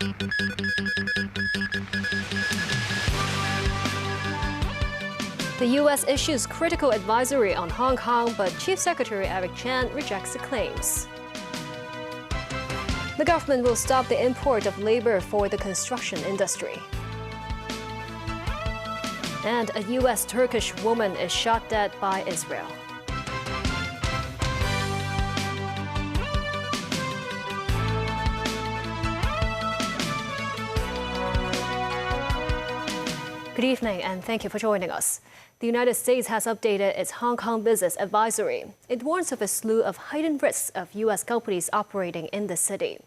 The U.S. issues critical advisory on Hong Kong, but Chief Secretary Eric Chan rejects the claims. The government will stop the import of labor for the construction industry. And a U.S.-Turkish woman is shot dead by Israel. Good evening, and thank you for joining us. The United States has updated its Hong Kong business advisory. It warns of a slew of heightened risks of U.S. companies operating in the city.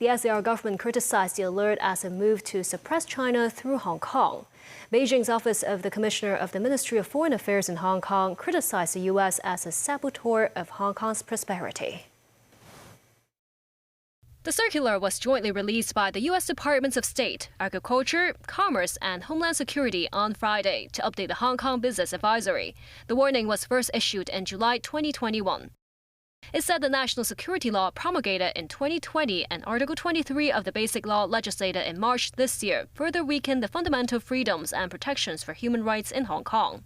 The SAR government criticized the alert as a move to suppress China through Hong Kong. Beijing's office of the Commissioner of the Ministry of Foreign Affairs in Hong Kong criticized the U.S. as a saboteur of Hong Kong's prosperity. The circular was jointly released by the U.S. Departments of State, Agriculture, Commerce, and Homeland Security on Friday to update the Hong Kong Business Advisory. The warning was first issued in July 2021. It said the national security law promulgated in 2020 and Article 23 of the Basic Law legislated in March this year further weakened the fundamental freedoms and protections for human rights in Hong Kong.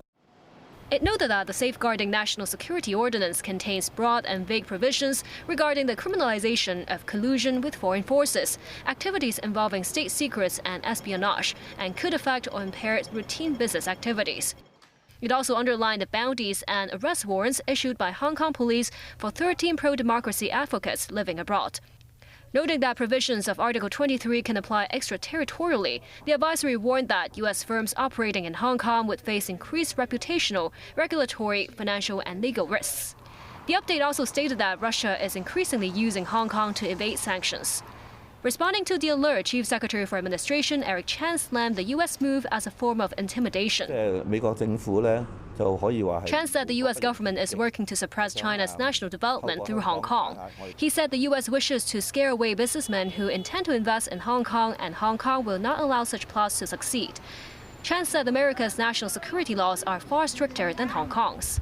It noted that the Safeguarding National Security Ordinance contains broad and vague provisions regarding the criminalization of collusion with foreign forces, activities involving state secrets and espionage, and could affect or impair routine business activities. It also underlined the bounties and arrest warrants issued by Hong Kong police for 13 pro-democracy advocates living abroad. Noting that provisions of Article 23 can apply extraterritorially, the advisory warned that U.S. firms operating in Hong Kong would face increased reputational, regulatory, financial, and legal risks. The update also stated that Russia is increasingly using Hong Kong to evade sanctions. Responding to the alert, Chief Secretary for Administration Eric Chan slammed the U.S. move as a form of intimidation. Chan said the U.S. government is working to suppress China's national development through Hong Kong. He said the U.S. wishes to scare away businessmen who intend to invest in Hong Kong, and Hong Kong will not allow such plots to succeed. Chan said America's national security laws are far stricter than Hong Kong's.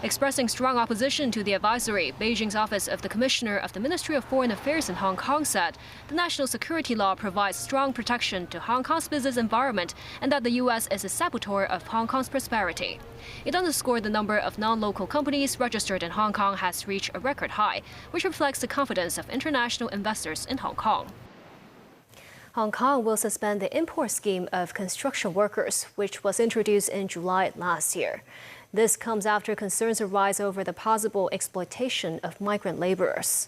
Expressing strong opposition to the advisory, Beijing's office of the Commissioner of the Ministry of Foreign Affairs in Hong Kong said the national security law provides strong protection to Hong Kong's business environment and that the U.S. is a saboteur of Hong Kong's prosperity. It underscored the number of non-local companies registered in Hong Kong has reached a record high, which reflects the confidence of international investors in Hong Kong. Hong Kong will suspend the import scheme of construction workers, which was introduced in July last year. This comes after concerns arise over the possible exploitation of migrant laborers.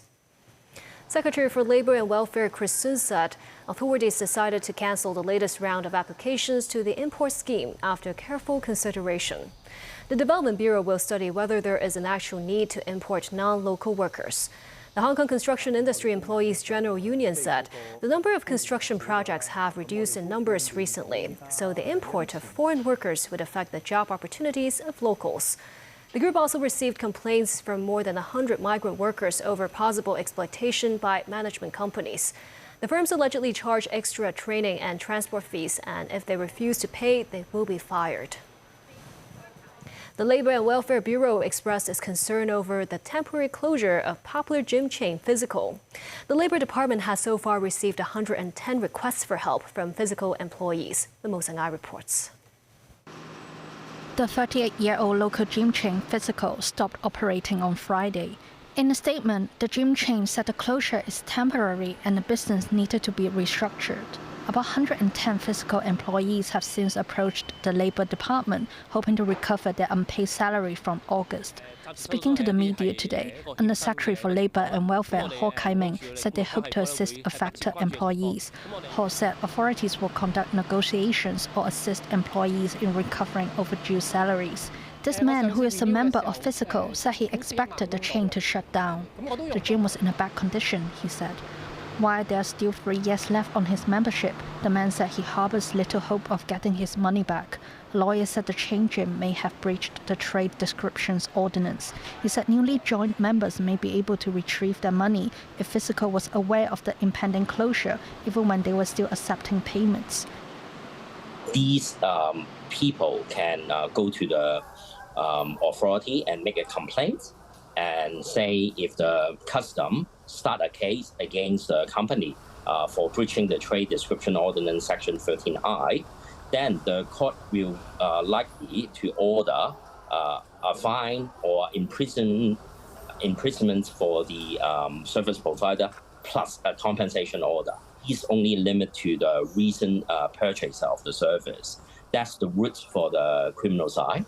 Secretary for Labor and Welfare Chris Sun said authorities decided to cancel the latest round of applications to the import scheme after careful consideration. The Development Bureau will study whether there is an actual need to import non-local workers. The Hong Kong Construction Industry Employees General Union said the number of construction projects have reduced in numbers recently, so the import of foreign workers would affect the job opportunities of locals. The group also received complaints from more than 100 migrant workers over possible exploitation by management companies. The firms allegedly charge extra training and transport fees, and if they refuse to pay, they will be fired. The Labor and Welfare Bureau expressed its concern over the temporary closure of popular gym chain Physical. The Labor Department has so far received 110 requests for help from Physical employees. The Mo Sang-ai reports. The 38-year-old local gym chain Physical stopped operating on Friday. In a statement, the gym chain said the closure is temporary and the business needed to be restructured. About 110 Physical employees have since approached the Labor Department, hoping to recover their unpaid salary from August. Speaking to the media today, Under Secretary for Labor and Welfare Ho Kai-ming said they hope to assist affected employees. Ho said authorities will conduct negotiations or assist employees in recovering overdue salaries. This man, who is a member of Physical, said he expected the chain to shut down. The gym was in a bad condition, he said. While there are still 3 years left on his membership, the man said he harbors little hope of getting his money back. Lawyers said the chain gym may have breached the Trade Descriptions Ordinance. He said newly joined members may be able to retrieve their money if Physical was aware of the impending closure, even when they were still accepting payments. These people can go to the authority and make a complaint and say if the custom start a case against the company, for breaching the Trade Description Ordinance Section 13I, then the court will likely to order a fine or imprisonment for the service provider plus a compensation order. These only limit to the recent purchase of the service. That's the route for the criminal side.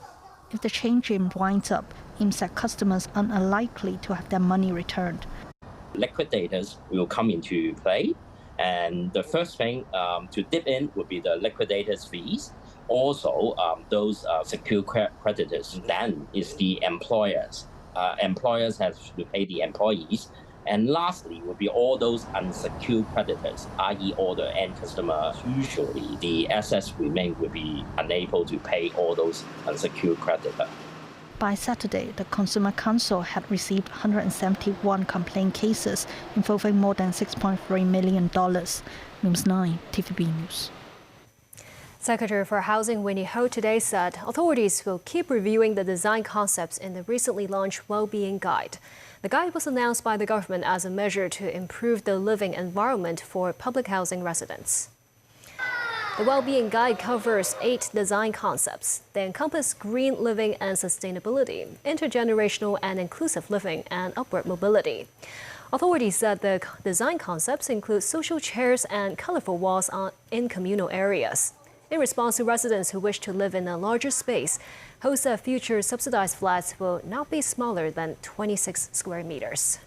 If the chain gym winds up, IMSEC customers are unlikely to have their money returned. Liquidators will come into play, and the first thing to dip in would be the liquidators' fees. Also, those secure creditors. Then is the employers. Employers have to pay the employees. And lastly would be all those unsecured creditors, i.e. all the end customers. Usually the assets remain will be unable to pay all those unsecured creditors. By Saturday, the Consumer Council had received 171 complaint cases involving more than $6.3 million. News 9, TVB News. Secretary for Housing Winnie Ho today said authorities will keep reviewing the design concepts in the recently launched Wellbeing Guide. The guide was announced by the government as a measure to improve the living environment for public housing residents. The Wellbeing Guide covers 8 design concepts. They encompass green living and sustainability, intergenerational and inclusive living, and upward mobility. Authorities said the design concepts include social chairs and colorful walls in communal areas. In response to residents who wish to live in a larger space, Ho said future subsidized flats will not be smaller than 26 square meters.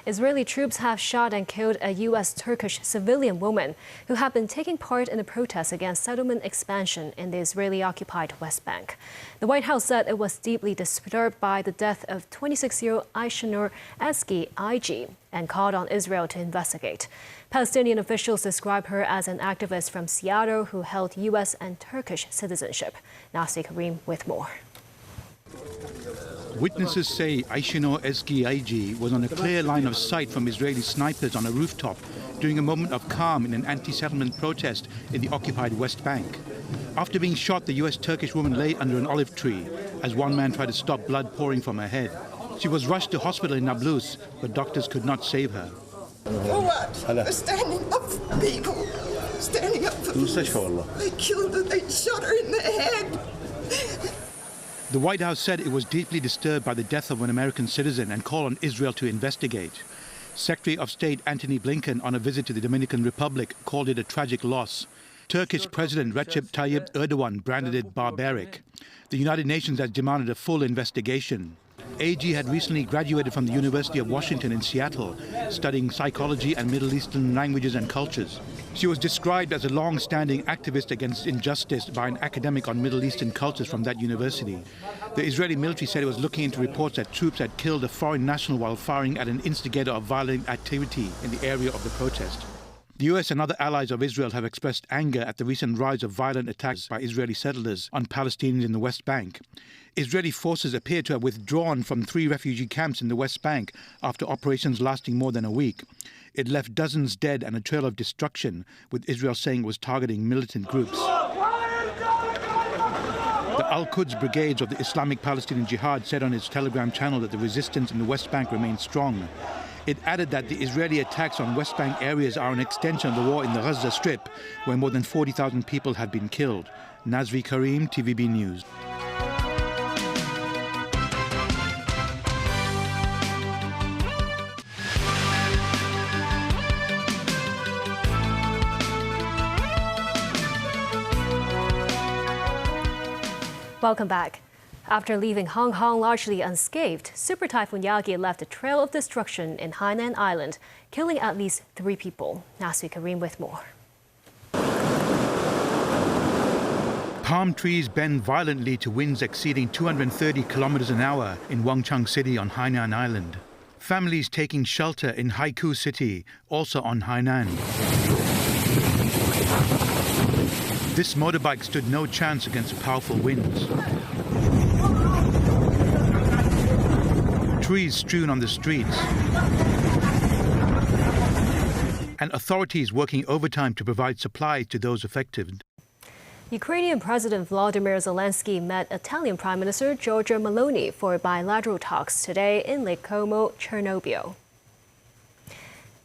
Israeli troops have shot and killed a U.S.-Turkish civilian woman who had been taking part in a protest against settlement expansion in the Israeli-occupied West Bank. The White House said it was deeply disturbed by the death of 26-year-old Ayşenur Ezgi Yagi and called on Israel to investigate. Palestinian officials describe her as an activist from Seattle who held U.S. and Turkish citizenship. Nasi Karim with more. Witnesses say Ayşenur Ezgi Yagi was on a clear line of sight from Israeli snipers on a rooftop during a moment of calm in an anti-settlement protest in the occupied West Bank. After being shot, the U.S.-Turkish woman lay under an olive tree as one man tried to stop blood pouring from her head. She was rushed to hospital in Nablus, but doctors could not save her. For what? For standing up for people. Standing up for people. They killed her, they shot her in the head. The White House said it was deeply disturbed by the death of an American citizen and called on Israel to investigate. Secretary of State Antony Blinken, on a visit to the Dominican Republic, called it a tragic loss. Turkish President Recep Tayyip Erdogan branded it barbaric. The United Nations has demanded a full investigation. AG had recently graduated from the University of Washington in Seattle, studying psychology and Middle Eastern languages and cultures. She was described as a long-standing activist against injustice by an academic on Middle Eastern cultures from that university. The Israeli military said it was looking into reports that troops had killed a foreign national while firing at an instigator of violent activity in the area of the protest. The US and other allies of Israel have expressed anger at the recent rise of violent attacks by Israeli settlers on Palestinians in the West Bank. Israeli forces appear to have withdrawn from 3 refugee camps in the West Bank after operations lasting more than a week. It left dozens dead and a trail of destruction, with Israel saying it was targeting militant groups. The Al-Quds brigades of the Islamic Palestinian Jihad said on its Telegram channel that the resistance in the West Bank remains strong. It added that the Israeli attacks on West Bank areas are an extension of the war in the Gaza Strip, where more than 40,000 people have been killed. Nazri Karim, TVB News. Welcome back. After leaving Hong Kong largely unscathed, Super Typhoon Yagi left a trail of destruction in Hainan Island, killing at least 3 people. Nasi Karim with more. Palm trees bend violently to winds exceeding 230 kilometers an hour in Wangchang City on Hainan Island. Families taking shelter in Haikou City, also on Hainan. This motorbike stood no chance against the powerful winds. Trees strewn on the streets. And authorities working overtime to provide supplies to those affected. Ukrainian President Volodymyr Zelensky met Italian Prime Minister Giorgia Meloni for bilateral talks today in Lake Como, Chernobyl.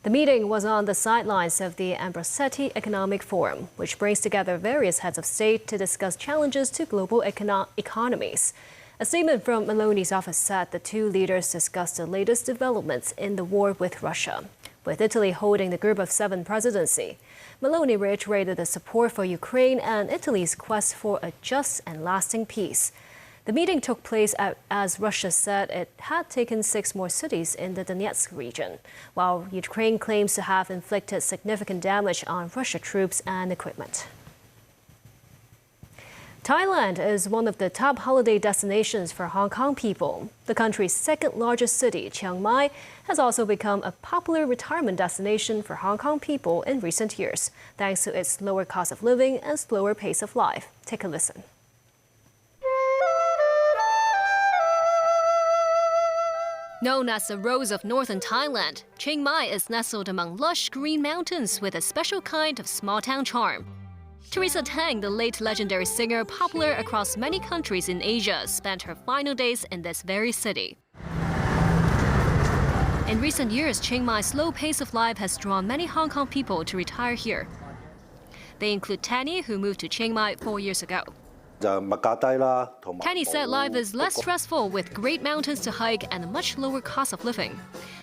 The meeting was on the sidelines of the Ambrosetti Economic Forum, which brings together various heads of state to discuss challenges to global economies. A statement from Maloney's office said the two leaders discussed the latest developments in the war with Russia, with Italy holding the Group of Seven presidency. Maloney reiterated the support for Ukraine and Italy's quest for a just and lasting peace. The meeting took place as Russia said it had taken 6 more cities in the Donetsk region, while Ukraine claims to have inflicted significant damage on Russian troops and equipment. Thailand is one of the top holiday destinations for Hong Kong people. The country's second largest city, Chiang Mai, has also become a popular retirement destination for Hong Kong people in recent years, thanks to its lower cost of living and slower pace of life. Take a listen. Known as the Rose of Northern Thailand, Chiang Mai is nestled among lush green mountains with a special kind of small-town charm. Teresa Tang, the late legendary singer popular across many countries in Asia, spent her final days in this very city. In recent years, Chiang Mai's slow pace of life has drawn many Hong Kong people to retire here. They include Tanny, who moved to Chiang Mai 4 years ago. Tanny said life is less stressful with great mountains to hike and a much lower cost of living.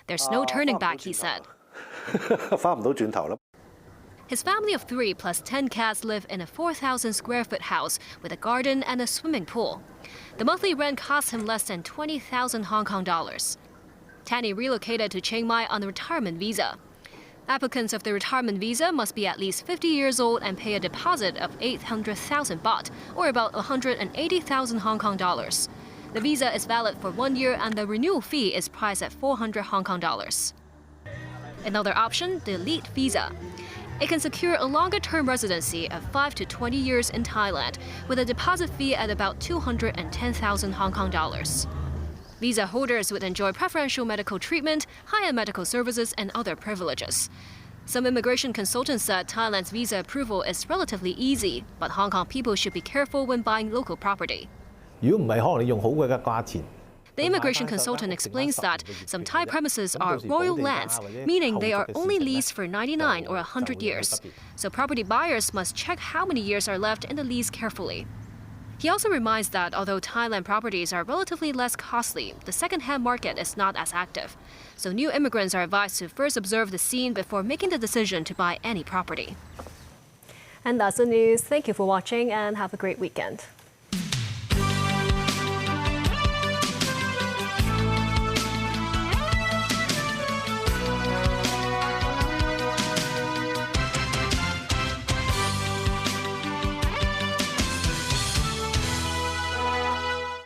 There's no turning back, he said. His family of 3 plus 10 cats live in a 4,000 square foot house with a garden and a swimming pool. The monthly rent costs him less than 20,000 Hong Kong dollars. Tanny relocated to Chiang Mai on a retirement visa. Applicants of the retirement visa must be at least 50 years old and pay a deposit of 800,000 baht, or about 180,000 Hong Kong dollars. The visa is valid for 1 year and the renewal fee is priced at 400 Hong Kong dollars. Another option, the elite visa. It can secure a longer-term residency of 5 to 20 years in Thailand, with a deposit fee at about 210,000 Hong Kong dollars. Visa holders would enjoy preferential medical treatment, higher medical services, and other privileges. Some immigration consultants said Thailand's visa approval is relatively easy, but Hong Kong people should be careful when buying local property. The immigration consultant explains that some Thai premises are royal lands, meaning they are only leased for 99 or 100 years. So property buyers must check how many years are left in the lease carefully. He also reminds that although Thailand properties are relatively less costly, the second-hand market is not as active. So new immigrants are advised to first observe the scene before making the decision to buy any property. And that's the news. Thank you for watching and have a great weekend.